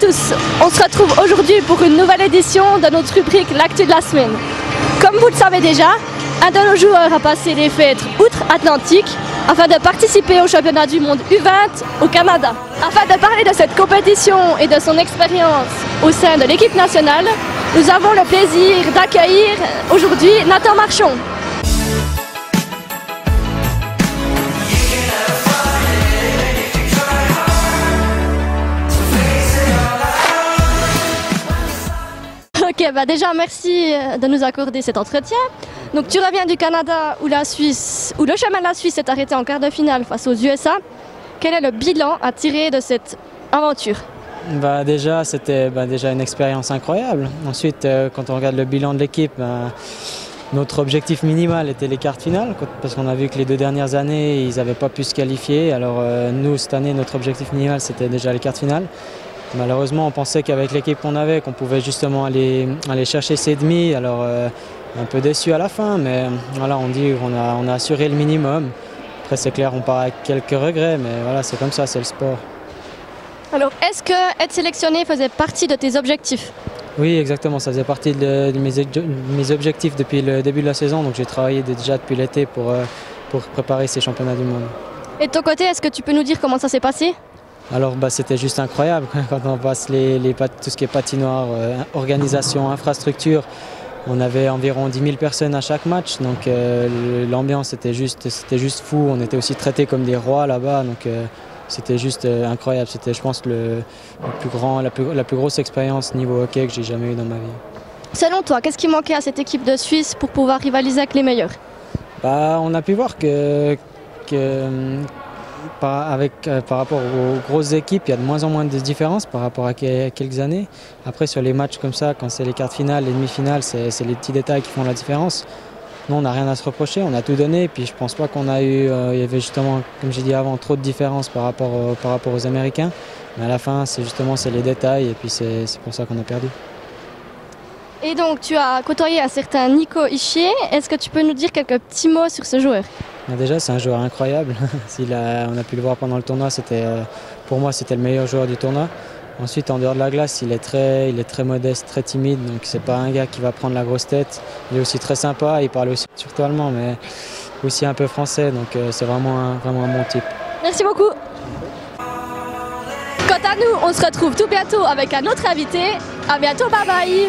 tous, on se retrouve aujourd'hui pour une nouvelle édition de notre rubrique L'actu de la semaine. Comme vous le savez déjà, un de nos joueurs a passé les fêtes outre-Atlantique afin de participer au championnat du monde U20 au Canada. Afin de parler de cette compétition et de son expérience au sein de l'équipe nationale, nous avons le plaisir d'accueillir aujourd'hui Nathan Marchon. Ok, bah déjà merci de nous accorder cet entretien. Donc tu reviens du Canada où la Suisse, où le chemin de la Suisse s'est arrêté en quart de finale face aux USA. Quel est le bilan à tirer de cette aventure? Déjà, c'était déjà une expérience incroyable. Ensuite, quand on regarde le bilan de l'équipe, notre objectif minimal était les quarts de finale, parce qu'on a vu que les 2 dernières années, ils n'avaient pas pu se qualifier. Alors nous, cette année, notre objectif minimal, c'était déjà les quarts de finale. Malheureusement, on pensait qu'avec l'équipe qu'on avait, qu'on pouvait justement aller chercher ces demi. Alors un peu déçu à la fin, mais voilà, on dit qu'on a assuré le minimum. Après, c'est clair, on part avec quelques regrets, mais voilà, c'est comme ça, c'est le sport. Alors, est-ce que être sélectionné faisait partie de tes objectifs? Oui, exactement, ça faisait partie de mes objectifs depuis le début de la saison, donc j'ai travaillé déjà depuis l'été pour préparer ces championnats du monde. Et de ton côté, est-ce que tu peux nous dire comment ça s'est passé? Alors c'était juste incroyable quand on passe tout ce qui est patinoire, organisation, infrastructure. On avait environ 10 000 personnes à chaque match, donc l'ambiance c'était juste fou. On était aussi traités comme des rois là-bas, donc c'était juste incroyable. C'était, je pense, la plus grosse expérience niveau hockey que j'ai jamais eue dans ma vie. Selon toi, qu'est-ce qui manquait à cette équipe de Suisse pour pouvoir rivaliser avec les meilleurs? On a pu voir que par rapport aux grosses équipes, il y a de moins en moins de différences par rapport à quelques années. Après, sur les matchs comme ça, quand c'est les quarts de finale, les demi-finales, c'est les petits détails qui font la différence. Nous, on n'a rien à se reprocher, on a tout donné. Et puis, je ne pense pas qu'on a eu, il y avait justement, comme j'ai dit avant, trop de différences par rapport aux Américains. Mais à la fin, c'est les détails et puis c'est pour ça qu'on a perdu. Et donc, tu as côtoyé un certain Nico Hischier. Est-ce que tu peux nous dire quelques petits mots sur ce joueur? Déjà, c'est un joueur incroyable. On a pu le voir pendant le tournoi. Pour moi, c'était le meilleur joueur du tournoi. Ensuite, en dehors de la glace, il est très modeste, très timide. Donc, c'est pas un gars qui va prendre la grosse tête. Il est aussi très sympa. Il parle aussi surtout allemand, mais aussi un peu français. Donc, c'est vraiment un bon type. Merci beaucoup. Quant à nous, on se retrouve tout bientôt avec un autre invité. À bientôt, bye bye.